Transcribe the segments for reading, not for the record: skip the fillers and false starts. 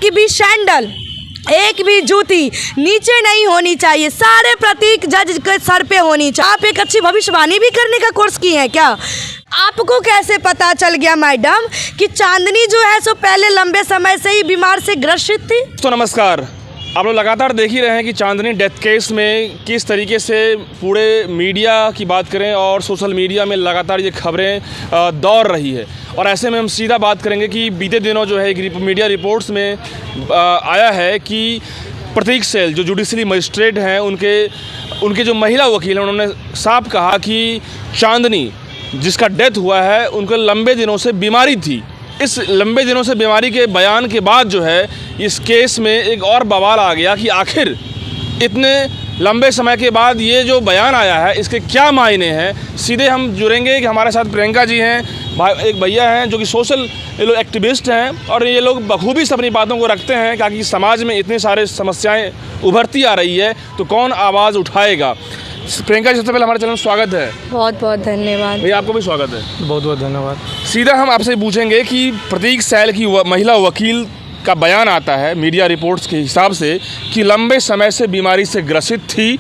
एक भी सैंडल, एक भी जूती नीचे नहीं होनी चाहिए। सारे प्रतीक जज के सर पे होनी चाहिए। आप एक अच्छी भविष्यवाणी भी करने का कोर्स की है क्या? आपको कैसे पता चल गया मैडम कि चांदनी जो है सो पहले लंबे समय से ही बीमार से ग्रसित थी? तो नमस्कार, आप लोग लगातार देख ही रहे हैं कि चांदनी डेथ केस में किस तरीके से पूरे मीडिया की बात करें और सोशल मीडिया में लगातार ये खबरें दौड़ रही है। और ऐसे में हम सीधा बात करेंगे कि बीते दिनों जो है एक मीडिया रिपोर्ट्स में आया है कि प्रतीक सेल जो जुडिशरी मजिस्ट्रेट हैं उनके जो महिला वकील हैं उन्होंने साफ कहा कि चांदनी जिसका डेथ हुआ है उनको लंबे दिनों से बीमारी थी। इस लंबे दिनों से बीमारी के बयान के बाद जो है इस केस में एक और बवाल आ गया कि आखिर इतने लंबे समय के बाद ये जो बयान आया है इसके क्या मायने हैं। सीधे हम जुड़ेंगे कि हमारे साथ प्रियंका जी हैं, एक भैया हैं जो कि सोशल एक्टिविस्ट हैं और ये लोग बखूबी से अपनी बातों को रखते हैं ताकि समाज में इतनी सारे समस्याएं उभरती आ रही है तो कौन आवाज़ उठाएगा। प्रियंका जी, सबसे पहले हमारे चैनल में स्वागत है। बहुत बहुत धन्यवाद भैया, आपको भी स्वागत है। बहुत बहुत धन्यवाद। सीधा हम आपसे पूछेंगे कि प्रतीक सेल की महिला वकील का बयान आता है मीडिया रिपोर्ट्स के हिसाब से कि लंबे समय से बीमारी से ग्रसित थी।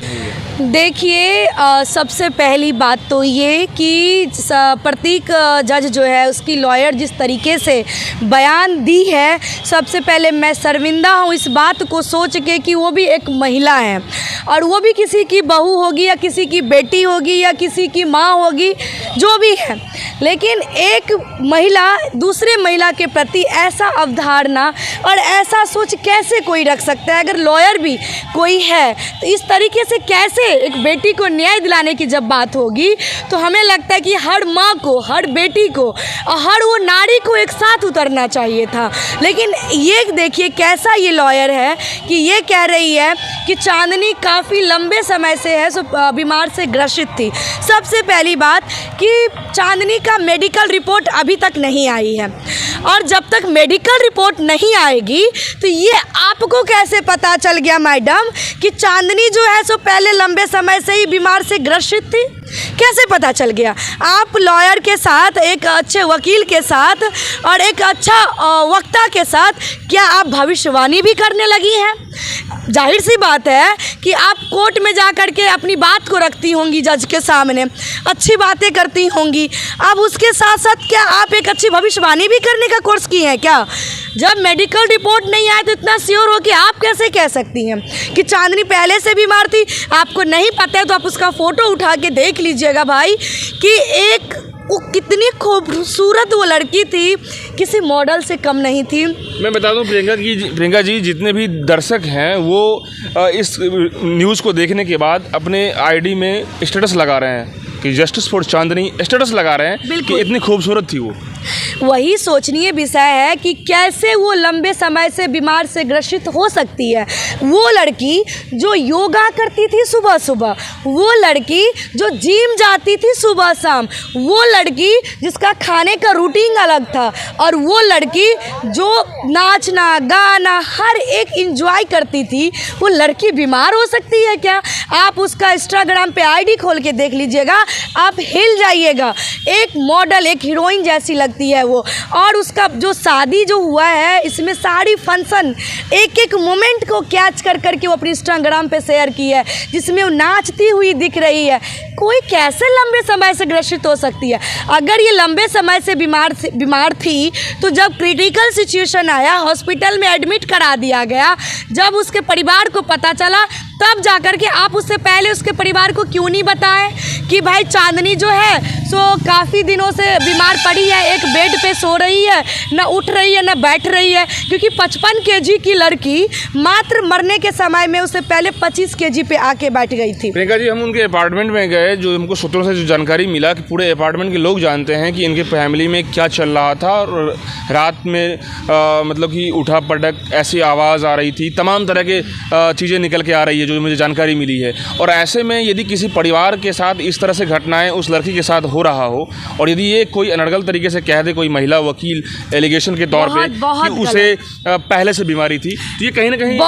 देखिए, सबसे पहली बात तो ये कि प्रतीक जज जो है उसकी लॉयर जिस तरीके से बयान दी है, सबसे पहले मैं शर्मिंदा हूँ इस बात को सोच के कि वो भी एक महिला है और वो भी किसी की बहू होगी या किसी की बेटी होगी या किसी की माँ होगी, जो भी है, लेकिन एक महिला दूसरे महिला के प्रति ऐसा अवधारणा और ऐसा सोच कैसे कोई रख सकता है? अगर लॉयर भी कोई है तो इस तरीके से कैसे एक बेटी को न्याय दिलाने की जब बात होगी तो हमें लगता है कि हर माँ को, हर बेटी को और हर वो नारी को एक साथ उतरना चाहिए था। लेकिन ये देखिए कैसा ये लॉयर है कि ये कह रही है कि चांदनी काफ़ी लंबे समय से है सो बीमार से ग्रसित थी। सबसे पहली बात कि चांदनी का मेडिकल रिपोर्ट अभी तक नहीं आई है और जब तक मेडिकल रिपोर्ट नहीं आएगी तो ये आपको कैसे पता चल गया मैडम कि चांदनी जो है सो पहले लंबे समय से ही बीमार से ग्रसित थी? कैसे पता चल गया? आप लॉयर के साथ, एक अच्छे वकील के साथ और एक अच्छा वक्ता के साथ क्या आप भविष्यवाणी भी करने लगी हैं? जाहिर सी बात है कि आप कोर्ट में जा कर के अपनी बात को रखती होंगी जज के सामने, अच्छी बातें करती होंगी। अब उसके साथ साथ क्या आप एक अच्छी भविष्यवाणी भी करने का कोर्स की है क्या? जब मेडिकल रिपोर्ट नहीं आए तो इतना श्योर हो कि आप कैसे कह सकती हैं कि चांदनी पहले से बीमार थी? आपको नहीं पता है तो आप उसका फ़ोटो उठा के देख लीजिएगा भाई कि वो कितनी खूबसूरत वो लड़की थी, किसी मॉडल से कम नहीं थी। मैं बता दूं प्रियंका जी, जितने भी दर्शक हैं वो इस न्यूज़ को देखने के बाद अपने आईडी में स्टेटस लगा रहे हैं कि जस्टिस फॉर चांदनी स्टेटस लगा रहे हैं कि इतनी खूबसूरत थी वो। वही सोचनीय विषय है कि कैसे वो लंबे समय से बीमार से ग्रसित हो सकती है। वो लड़की जो योगा करती थी सुबह सुबह, वो लड़की जो जिम जाती थी सुबह शाम, वो लड़की जिसका खाने का रूटीन अलग था और वो लड़की जो नाचना गाना हर एक एंजॉय करती थी, वो लड़की बीमार हो सकती है क्या? आप उसका इंस्टाग्राम पे आईडी खोल के देख लीजिएगा, आप हिल जाइएगा। एक मॉडल, एक हीरोइन जैसी लगती है वो। और उसका जो शादी जो हुआ है, इसमें सारी फंक्शन एक एक मोमेंट को कैच कर करके वो अपने इंस्टाग्राम पे शेयर की है, जिसमें वो नाचती हुई दिख रही है। कोई कैसे लंबे समय से ग्रसित हो सकती है? अगर ये लंबे समय से बीमार थी तो जब क्रिटिकल सिचुएशन आया, हॉस्पिटल में एडमिट करा दिया गया, जब उसके परिवार को पता चला तब जाकर के आप उससे पहले उसके परिवार को क्यों नहीं बताएं कि भाई चांदनी जो है सो काफ़ी दिनों से बीमार पड़ी है, एक बेड पे सो रही है, ना उठ रही है ना बैठ रही है, क्योंकि 55 केजी की लड़की मात्र मरने के समय में उससे पहले 25 केजी पे आके बैठ गई थी। प्रियंका जी, हम उनके अपार्टमेंट में गए, जो हमको सूत्रों से जो जानकारी मिला कि पूरे अपार्टमेंट के लोग जानते हैं कि इनके फैमिली में क्या चल रहा था और रात में मतलब कि उठा पटक ऐसी आवाज़ आ रही थी, तमाम तरह के चीज़ें निकल के आ रही है जो मुझे जानकारी मिली है। और ऐसे में यदि किसी परिवार के साथ इस तरह से घटनाएं उस लड़की के साथ हो रहा हो और यदि ये कोई अनर्गल तरीके से कह दे कोई महिला वकील एलिगेशन के तौर पे कि उसे पहले से बीमारी थी, तो ये कहीं ना कहीं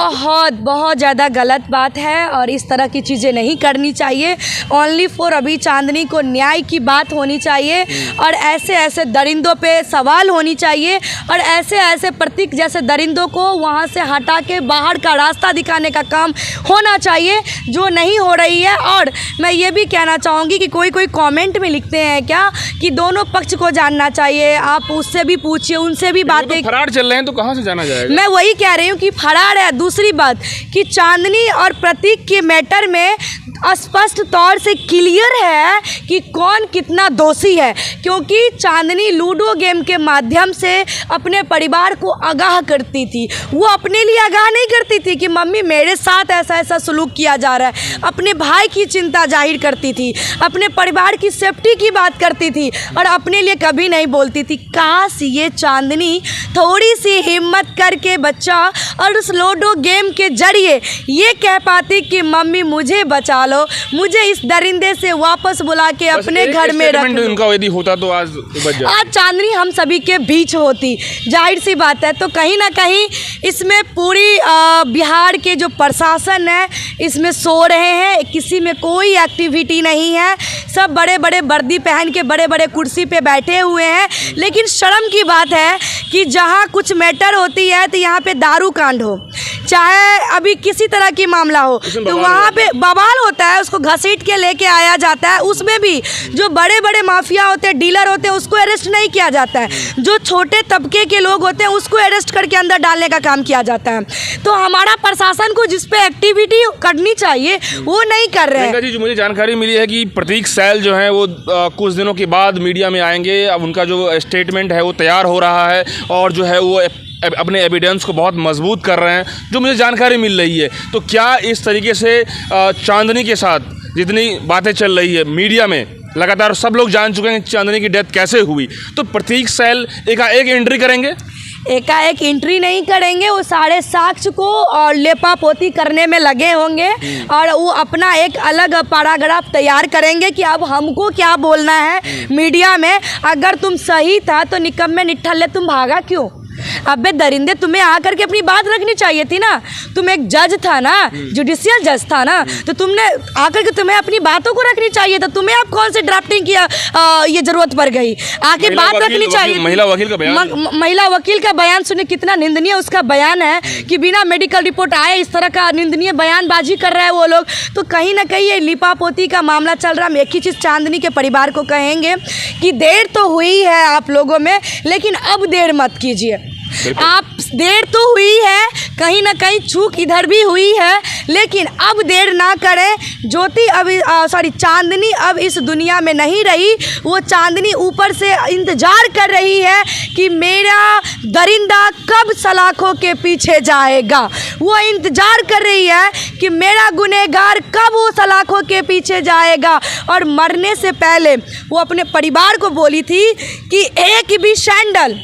बहुत ज़्यादा गलत बात है और इस तरह की चीज़ें नहीं करनी चाहिए। ओनली फॉर अभी चांदनी को न्याय की बात होनी चाहिए और ऐसे ऐसे दरिंदों पे सवाल होनी चाहिए और ऐसे ऐसे प्रतीक जैसे दरिंदों को वहाँ से हटा के बाहर का रास्ता दिखाने का काम होना चाहिए, जो नहीं हो रही है। और मैं ये भी कहना चाहूँगी कि कोई कमेंट में लिखते हैं क्या कि दोनों पक्ष को जानना चाहिए, आप उससे भी पूछिए, उनसे भी बातें। तो फरार चल रहे हैं तो कहाँ से जाना जाएगा? मैं वही कह रही हूँ कि फरार है। दूसरी बात कि चांदनी और प्रतीक के मैटर में स्पष्ट तौर से क्लियर है कि कौन कितना दोषी है, क्योंकि चांदनी लूडो गेम के माध्यम से अपने परिवार को आगाह करती थी। वो अपने लिए आगाह नहीं करती थी कि मम्मी मेरे साथ ऐसा ऐसा सलूक किया जा रहा है, अपने भाई की चिंता जाहिर करती थी, अपने परिवार की सेफ्टी की बात करती थी और अपने लिए कभी नहीं बोलती थी। काश ये चांदनी थोड़ी सी हिम्मत करके बच्चा और उस लूडो गेम के जरिए ये कह पाती कि मम्मी मुझे बचा लो, मुझे इस दरिंदे से वापस बुला के अपने घर में रख लो। उनका यदि होता तो आज चांदनी हम सभी के बीच होती, जाहिर सी बात है। तो कहीं ना कहीं इसमें पूरी बिहार के जो प्रशासन है इसमें सो रहे हैं, किसी में कोई एक्टिविटी नहीं है, सब बड़े बड़े वर्दी पहन के बड़े बड़े कुर्सी पे बैठे हुए हैं। लेकिन शर्म की बात है कि जहाँ कुछ मैटर होती है तो यहाँ पे दारू कांड हो, चाहे अभी किसी तरह की मामला हो, तो वहाँ पे बवाल होता है, उसको घसीट के लेके आया जाता है। उसमें भी जो बड़े बड़े माफिया होते हैं, डीलर होते हैं, उसको अरेस्ट नहीं किया जाता है। जो छोटे तबके के लोग होते हैं उसको अरेस्ट करके अंदर डालने का काम किया जाता है। तो हमारा प्रशासन को जिस पे एक्टिविटी करनी चाहिए वो नहीं कर रहे हैं। जी, जो मुझे जानकारी मिली है कि प्रतीक सैल जो है वो कुछ दिनों के बाद मीडिया में आएंगे। अब उनका जो स्टेटमेंट है वो तैयार हो रहा है और जो है वो अपने एविडेंस को बहुत मजबूत कर रहे हैं, जो मुझे जानकारी मिल रही है। तो क्या इस तरीके से चांदनी के साथ जितनी बातें चल रही है मीडिया में, लगातार सब लोग जान चुके हैं कि चांदनी की डेथ कैसे हुई, तो प्रतीक सैल एकाएक एंट्री करेंगे? एकाएक एंट्री नहीं करेंगे, वो सारे साक्ष्य को और लेपापोती करने में लगे होंगे और वो अपना एक अलग पैराग्राफ तैयार करेंगे कि अब हमको क्या बोलना है मीडिया में। अगर तुम सही था तो निकम्मे निठल्ले तुम भागा क्यों? अबे दरिंदे, तुम्हें आकर के अपनी बात रखनी चाहिए थी ना। तुम एक जज था ना, जुडिशियल जज था ना, तो तुमने आकर के तुम्हें अपनी बातों को रखनी चाहिए था। तुम्हें अब कौन से ड्राफ्टिंग किया ये जरूरत पड़ गई? आके बात रखनी चाहिए। महिला वकील का बयान, महिला वकील का बयान सुने, कितना निंदनीय उसका बयान है कि बिना मेडिकल रिपोर्ट आए इस तरह का निंदनीय बयानबाजी कर रहे हैं वो लोग। तो कहीं ना कहीं ये लिपापोती का मामला चल रहा है। हम एक ही चीज़ चांदनी के परिवार को कहेंगे कि देर तो हुई है आप लोगों में, लेकिन अब देर मत कीजिए। आप देर तो हुई है, कहीं ना कहीं चूक इधर भी हुई है, लेकिन अब देर ना करें। ज्योति अभी चांदनी अब इस दुनिया में नहीं रही। वो चांदनी ऊपर से इंतजार कर रही है कि मेरा दरिंदा कब सलाखों के पीछे जाएगा। वो इंतजार कर रही है कि मेरा गुनहगार कब वो सलाखों के पीछे जाएगा। और मरने से पहले वो अपने परिवार को बोली थी कि एक भी सैंडल,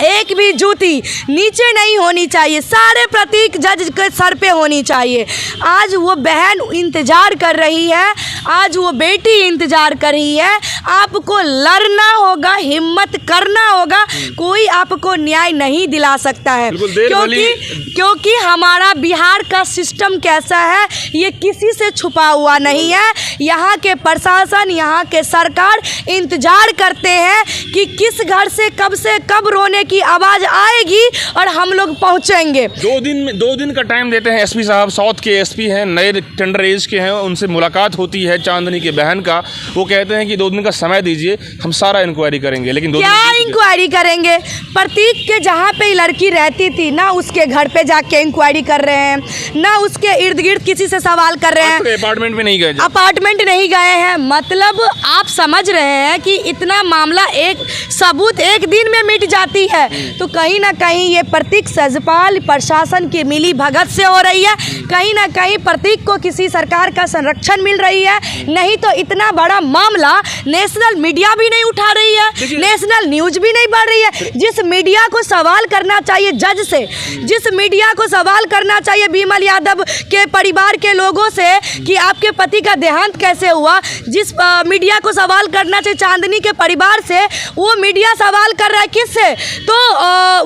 एक भी जूती नीचे नहीं होनी चाहिए, सारे प्रतीक जज के सर पे होनी चाहिए। आज वो बहन इंतज़ार कर रही है, आज वो बेटी इंतज़ार कर रही है। आपको लड़ना होगा, हिम्मत करना होगा, कोई आपको न्याय नहीं दिला सकता है। क्योंकि हमारा बिहार का सिस्टम कैसा है ये किसी से छुपा हुआ नहीं है। यहाँ के प्रशासन, यहाँ के सरकार इंतज़ार करते हैं कि किस घर से कब रोने की आवाज़ आएगी और हम लोग पहुँचेंगे। 2 दिन का टाइम देते हैं एसपी साहब, साउथ के एसपी हैं, नए टेंडर एज के हैं, उनसे मुलाकात होती है चांदनी के बहन का। वो कहते हैं कि 2 दिन का समय दीजिए, हम सारा इंक्वायरी करेंगे। लेकिन क्या इंक्वायरी करेंगे? प्रतीक के जहाँ पे लड़की रहती थी ना उसके घर पे जाके इंक्वायरी कर रहे हैं, ना उसके इर्द गिर्द किसी से सवाल कर रहे हैं। अपार्टमेंट में नहीं गए? अपार्टमेंट नहीं गए हैं। मतलब आप समझ रहे हैं कि इतना मामला, एक सबूत एक दिन में मिट जाती है तो कहीं ना कहीं ये प्रतीक सजपाल प्रशासन की मिली भगत से हो रही है। कहीं ना कहीं प्रतीक को किसी सरकार का संरक्षण मिल रही है, नहीं तो इतना बड़ा मामला नेशनल मीडिया भी नहीं उठा रही है, नेशनल न्यूज भी नहीं बढ़ रही है। जिस मीडिया को सवाल करना चाहिए जज से, जिस मीडिया को सवाल करना चाहिए बिमल यादव के परिवार के लोगों से कि आपके पति का देहांत कैसे हुआ, जिस मीडिया को सवाल करना चाहिए चांदनी के परिवार से, वो मीडिया सवाल कर रहा है किससे? तो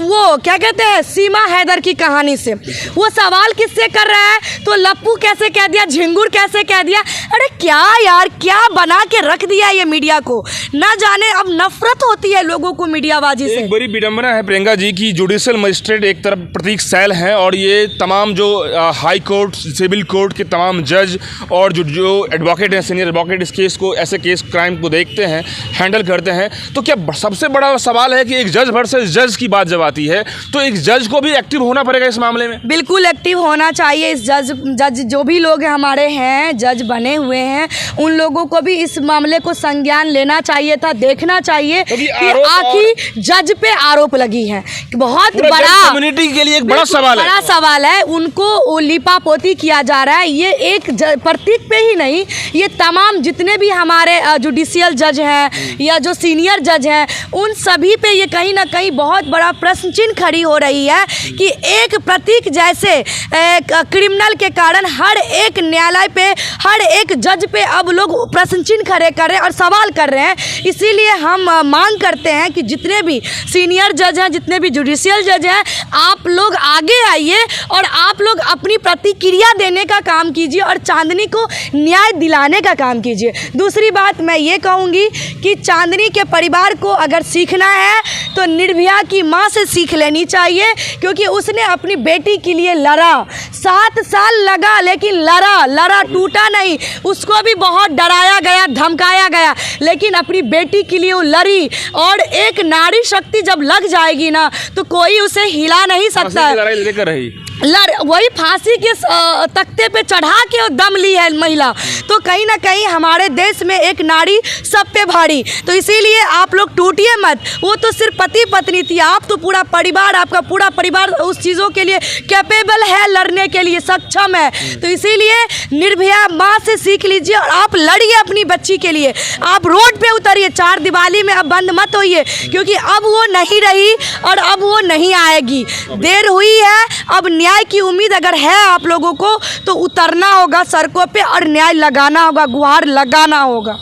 वो क्या कहते हैं सीमा हैदर की कहानी से। वो सवाल किससे कर रहा है? तो लप्पू कैसे कह दिया, झिंगुर कैसे कह दिया। अरे क्या यार, क्या बना के रख दिया ये मीडिया को, ना जाने अब नफरत होती है लोगों को मीडियाबाजी से। एक बड़ी विडंबना है प्रियंका जी की जुडिशियल मजिस्ट्रेट एक तरफ प्रतीक सैल हैं और ये तमाम जो हाई कोर्ट सिविल कोर्ट के तमाम जज और जो एडवोकेट हैं, सीनियर एडवोकेट इस केस को, ऐसे केस क्राइम को देखते हैं, हैंडल करते हैं, तो क्या सबसे बड़ा सवाल है कि एक जज वर्सेस जज की बात जब आती है तो एक जज को भी एक्टिव होना पड़ेगा इस मामले में। बिल्कुल एक्टिव होना चाहिए। इस जज जो भी लोग हमारे हैं जज बने हुए हैं, उन लोगों को भी इस मामले को संज्ञान लेना चाहिए था, देखना चाहिए कि आखिर जज पे आरोप लगी है। बहुत बड़ा कम्युनिटी के लिए एक बड़ा सवाल है। उनको लिपापोती किया जा रहा है। ये एक प्रतीक पे ही नहीं, ये तमाम जितने भी हमारे जुडिशियल जज हैं या जो सीनियर जज हैं, उन सभी पे ये कहीं ना कहीं बहुत बड़ा प्रश्न चिन्ह खड़ी हो रही है कि एक प्रतीक जैसे क्रिमिनल के कारण हर एक न्यायालय पे, हर एक जज पे अब लोग प्रश्न चिन्ह खड़े कर रहे हैं और सवाल कर रहे हैं। इसीलिए हम मांग करते हैं कि जितने भी सीनियर जज हैं, जितने भी जुडिशियल जज हैं, आप लोग आगे आइए और आप लोग अपनी प्रतिक्रिया देने का काम कीजिए और चांदनी को न्याय दिलाने का काम कीजिए। दूसरी बात मैं ये कहूँगी कि चांदनी के परिवार को अगर सीखना है तो निर्भया की माँ से सीख लेनी चाहिए, क्योंकि उसने अपनी बेटी के लिए लड़ा, 7 साल लगा लेकिन लड़ा टूटा नहीं। उसको भी बहुत डराया गया, धमकाया गया, लेकिन अपनी बेटी के लिए वो लड़ी। और एक नारी शक्ति जब लग जाएगी ना तो कोई उसे हिला नहीं सकता है। वही फांसी के तख्ते पे चढ़ा के वो दम ली है महिला। तो कहीं ना कहीं हमारे देश में एक नारी सब पे भारी। तो इसीलिए आप लोग टूटिए मत। वो तो सिर्फ पति पत्नी थी, आप तो पूरा परिवार, आपका पूरा परिवार उस चीज़ों के लिए कैपेबल है, लड़ने के लिए सक्षम है। तो इसीलिए निर्भया माँ से सीख लीजिए और आप लड़िए अपनी बच्ची के लिए। आप रोड पे उतरिए, 4 दिवाली में अब बंद मत होइए, क्योंकि अब वो नहीं रही और अब वो नहीं आएगी। देर हुई है, अब न्याय की उम्मीद अगर है आप लोगों को तो उतरना होगा सड़कों पे और न्याय लगाना होगा, गुहार लगाना होगा।